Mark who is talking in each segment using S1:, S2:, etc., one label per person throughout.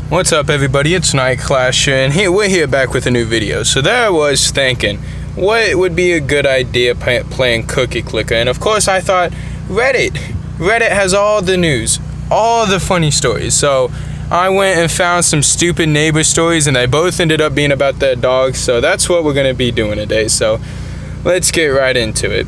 S1: What's up, everybody? It's Nightclasher, and we're here back with a new video. So there I was thinking, what would be a good idea playing Cookie Clicker? And of course I thought, Reddit. Reddit has all the news, all the funny stories. So I went and found some stupid neighbor stories, and they both ended up being about their dogs. So that's what we're going to be doing today. So let's get right into it.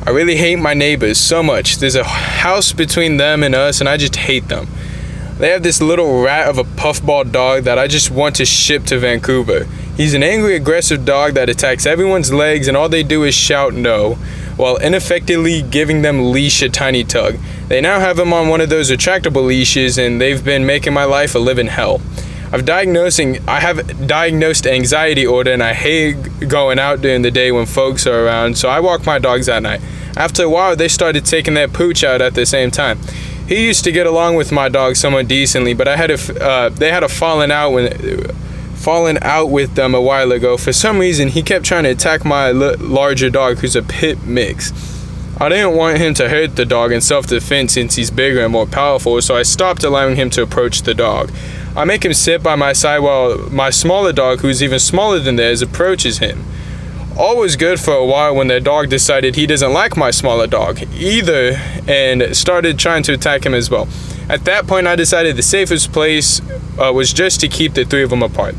S1: I really hate my neighbors so much. There's a house between them and us, and I just hate them. They have this little rat of a puffball dog that I just want to ship to Vancouver. He's an angry, aggressive dog that attacks everyone's legs, and all they do is shout no, while ineffectively giving them leash a tiny tug. They now have him on one of those retractable leashes, and they've been making my life a living hell. I have diagnosed anxiety disorder, and I hate going out during the day when folks are around, so I walk my dogs at night. After a while, they started taking their pooch out at the same time. He used to get along with my dog somewhat decently, but they had a falling out with them a while ago. For some reason, he kept trying to attack my larger dog, who's a pit mix. I didn't want him to hurt the dog in self-defense since he's bigger and more powerful, so I stopped allowing him to approach the dog. I make him sit by my side while my smaller dog, who's even smaller than theirs, approaches him. All was good for a while when their dog decided he doesn't like my smaller dog either and started trying to attack him as well. At that point, I decided the safest place was just to keep the three of them apart.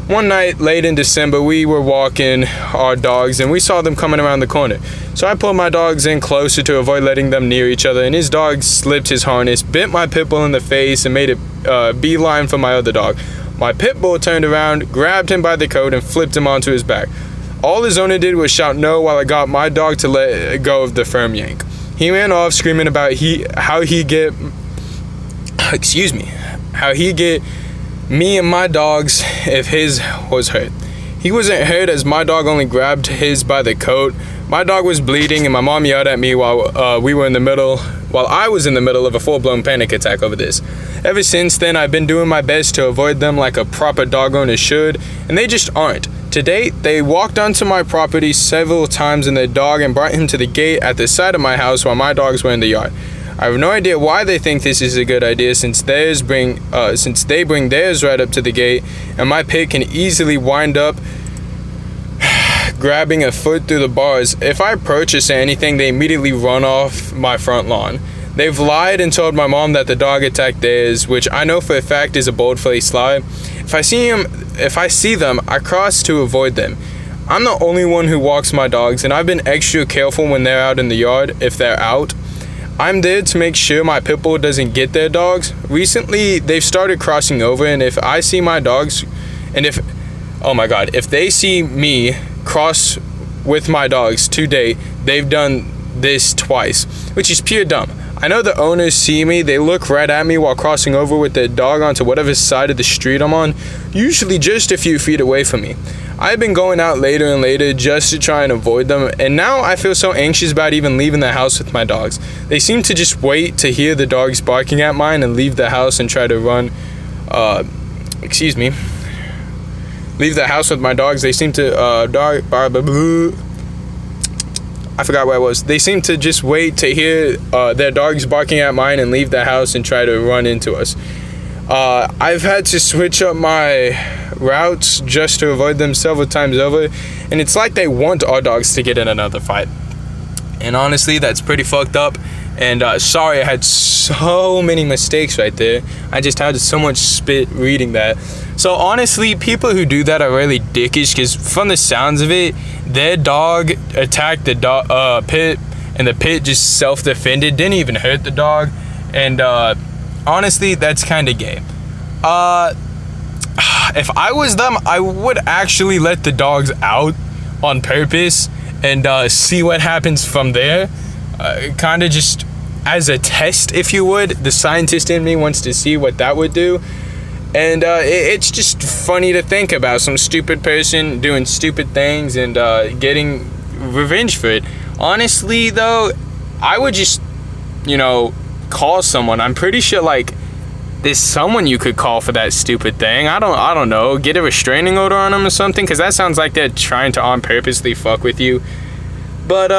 S1: One night, late in December, we were walking our dogs and we saw them coming around the corner. So I pulled my dogs in closer to avoid letting them near each other, and his dog slipped his harness, bit my pit bull in the face, and made a beeline for my other dog. My pit bull turned around, grabbed him by the coat, and flipped him onto his back. All his owner did was shout no while I got my dog to let go of the firm yank. He ran off screaming about how he get me and my dogs if his was hurt. He wasn't hurt as my dog only grabbed his by the coat. My dog was bleeding, and my mom yelled at me while I was in the middle of a full-blown panic attack over this. Ever since then, I've been doing my best to avoid them like a proper dog owner should, and they just aren't. To date, they walked onto my property several times in their dog and brought him to the gate at the side of my house while my dogs were in the yard. I have no idea why they think this is a good idea since they bring theirs right up to the gate, and my pit can easily wind up grabbing a foot through the bars. If I approach or say anything, they immediately run off my front lawn. They've lied and told my mom that the dog attacked theirs, which I know for a fact is a bold-faced lie. If I see them, I cross to avoid them. I'm the only one who walks my dogs, and I've been extra careful when they're out in the yard, if they're out. I'm there to make sure my pit bull doesn't get their dogs. Recently, they've started crossing over, and if I see my dogs, if they see me cross with my dogs to date, they've done this twice, which is pure dumb. I know the owners see me, they look right at me while crossing over with their dog onto whatever side of the street I'm on, usually just a few feet away from me. I've been going out later and later just to try and avoid them, and now I feel so anxious about even leaving the house with my dogs. They seem to just wait to hear the dogs barking at mine and leave the house and try to leave the house with my dogs. They seem to, I forgot where I was. They seem to just wait to hear their dogs barking at mine and leave the house and try to run into us. I've had to switch up my routes just to avoid them several times over, and it's like they want our dogs to get in another fight. And honestly, that's pretty fucked up. And sorry, I had so many mistakes right there. I just had so much spit reading that. So honestly, people who do that are really dickish, because from the sounds of it, their dog attacked the pit, and the pit just self-defended, didn't even hurt the dog. And honestly, that's kind of gay. If I was them, I would actually let the dogs out on purpose and see what happens from there. Kind of just as a test, if you would. The scientist in me wants to see what that would do. And it's just funny to think about some stupid person doing stupid things and getting revenge for it. Honestly, though, I would just, call someone. I'm pretty sure, there's someone you could call for that stupid thing. I don't know. Get a restraining order on them or something, because that sounds like they're trying to on purposely fuck with you. But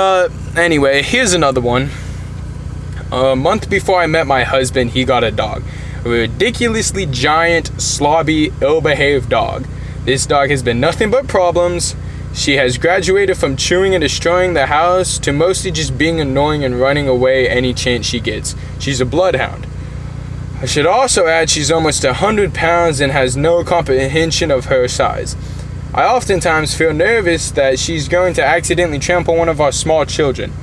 S1: anyway, here's another one. A month before I met my husband, he got a dog. a ridiculously giant, slobby, ill-behaved dog. This dog has been nothing but problems. She has graduated from chewing and destroying the house to mostly just being annoying and running away any chance she gets. She's a bloodhound. I should also add she's almost 100 pounds and has no comprehension of her size. I oftentimes feel nervous that she's going to accidentally trample one of our small children.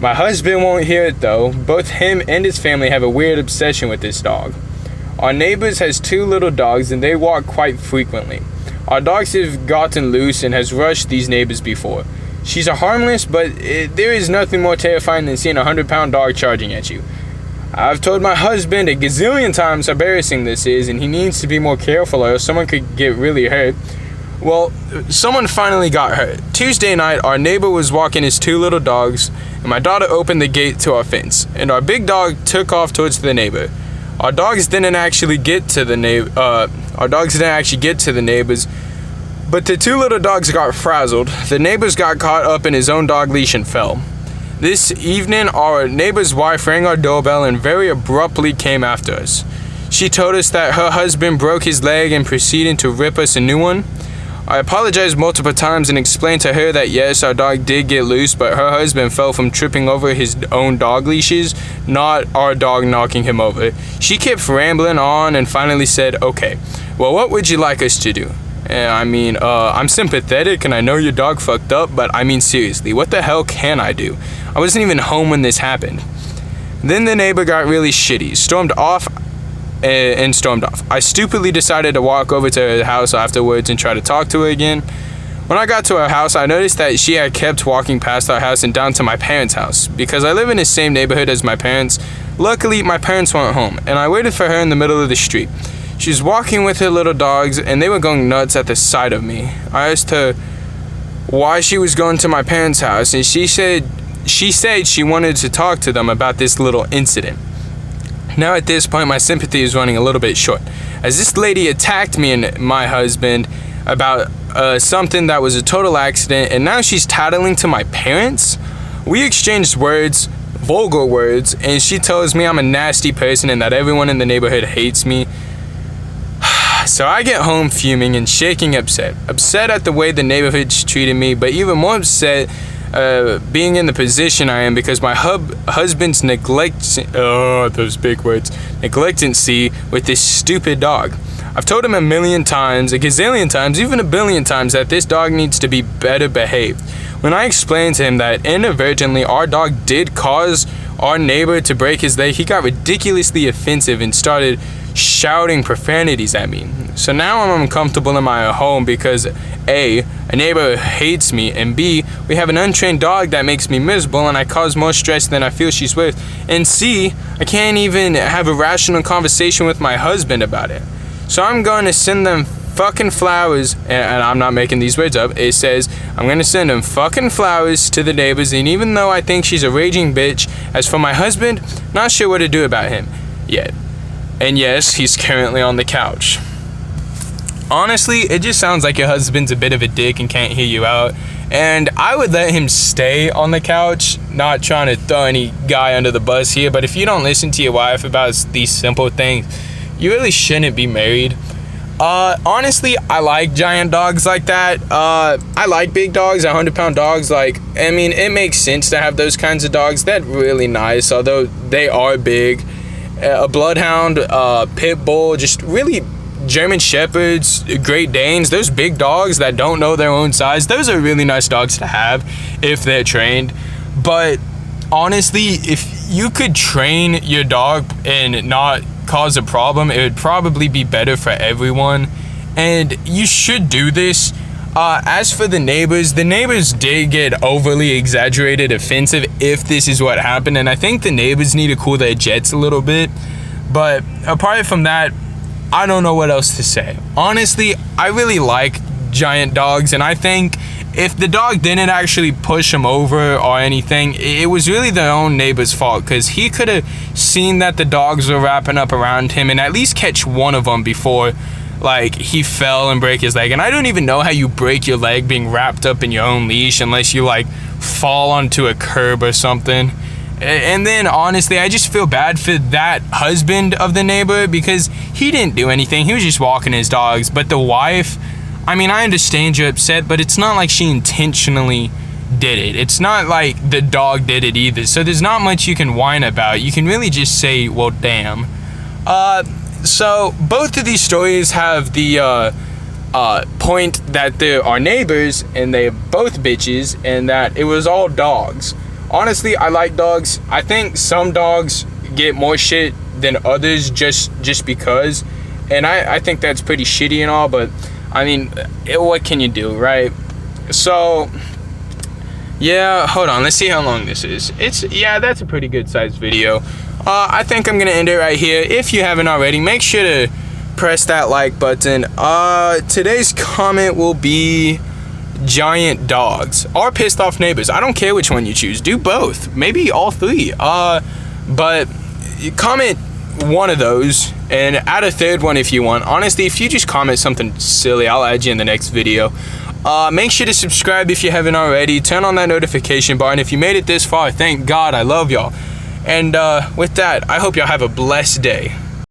S1: My husband won't hear it though. Both him and his family have a weird obsession with this dog. Our neighbors has 2 little dogs and they walk quite frequently. Our dogs have gotten loose and has rushed these neighbors before. She's a harmless, but there is nothing more terrifying than seeing a 100-pound dog charging at you. I've told my husband a gazillion times how embarrassing this is and he needs to be more careful or someone could get really hurt. Well, someone finally got hurt. Tuesday night, our neighbor was walking his 2 little dogs and my daughter opened the gate to our fence and our big dog took off towards the neighbor. Our dogs didn't actually get to the neighbors, but the 2 little dogs got frazzled. The neighbors got caught up in his own dog leash and fell. This evening, our neighbor's wife rang our doorbell and very abruptly came after us. She told us that her husband broke his leg and proceeded to rip us a new one. I apologized multiple times and explained to her that yes, our dog did get loose, but her husband fell from tripping over his own dog leashes, not our dog knocking him over. She kept rambling on and finally said, okay, well, what would you like us to do? I'm sympathetic and I know your dog fucked up, but I mean seriously, what the hell can I do? I wasn't even home when this happened. Then the neighbor got really shitty, stormed off. I stupidly decided to walk over to her house afterwards and try to talk to her again. When I got to her house, I noticed that she had kept walking past our house and down to my parents' house. Because I live in the same neighborhood as my parents, luckily my parents weren't home, and I waited for her in the middle of the street. She was walking with her little dogs, and they were going nuts at the sight of me. I asked her why she was going to my parents' house, and she said she wanted to talk to them about this little incident. Now at this point, my sympathy is running a little bit short, as this lady attacked me and my husband about something that was a total accident, and now she's tattling to my parents? We exchanged words, vulgar words, and she tells me I'm a nasty person and that everyone in the neighborhood hates me. So I get home fuming and shaking upset at the way the neighborhood's treated me, but even more upset being in the position I am because my husband's neglectancy with this stupid dog. I've told him a million times, a gazillion times, even a billion times that this dog needs to be better behaved. When I explained to him that inadvertently our dog did cause our neighbor to break his leg, he got ridiculously offensive and started shouting profanities at me. So now I'm uncomfortable in my home because A neighbor hates me, and B, we have an untrained dog that makes me miserable and I cause more stress than I feel she's worth, and C, I can't even have a rational conversation with my husband about it. So I'm going to send them fucking flowers, and I'm not making these words up. It says I'm going to send them fucking flowers to the neighbors, and even though I think she's a raging bitch, as for my husband, not sure what to do about him yet. And yes, he's currently on the couch. Honestly, it just sounds like your husband's a bit of a dick and can't hear you out. And I would let him stay on the couch, not trying to throw any guy under the bus here, but if you don't listen to your wife about these simple things, you really shouldn't be married. Honestly, I like giant dogs like that. I like big dogs, 100-pound dogs. It makes sense to have those kinds of dogs. They're really nice, although they are big. A bloodhound, pit bull, just really German shepherds, Great Danes, those big dogs that don't know their own size, those are really nice dogs to have if they're trained. But honestly, if you could train your dog and not cause a problem, it would probably be better for everyone, and you should do this. As for the neighbors did get overly exaggerated offensive if this is what happened, and I think the neighbors need to cool their jets a little bit. But apart from that, I don't know what else to say. Honestly, I really like giant dogs, and I think if the dog didn't actually push him over or anything, it was really their own neighbor's fault, because he could have seen that the dogs were wrapping up around him and at least catch one of them before he fell and break his leg. And I don't even know how you break your leg being wrapped up in your own leash unless you fall onto a curb or something. And then honestly, I just feel bad for that husband of the neighbor because he didn't do anything. He was just walking his dogs. But the wife, I mean, I understand you're upset, but it's not like she intentionally did it. It's not like the dog did it either. So there's not much you can whine about. You can really just say, well, damn. So both of these stories have the point that there are neighbors and they're both bitches and that it was all dogs. Honestly, I like dogs. I think some dogs get more shit than others just because. And I think that's pretty shitty and all, but I mean, what can you do, right? So, yeah, hold on. Let's see how long this is. That's a pretty good sized video. I think I'm going to end it right here. If you haven't already, make sure to press that like button. Today's comment will be giant dogs or pissed off neighbors. I don't care which one you choose. Do both. Maybe all three. But comment one of those and add a third one if you want. Honestly, if you just comment something silly, I'll add you in the next video. Make sure to subscribe if you haven't already. Turn on that notification bar. And if you made it this far, thank God. I love y'all. And with that, I hope y'all have a blessed day.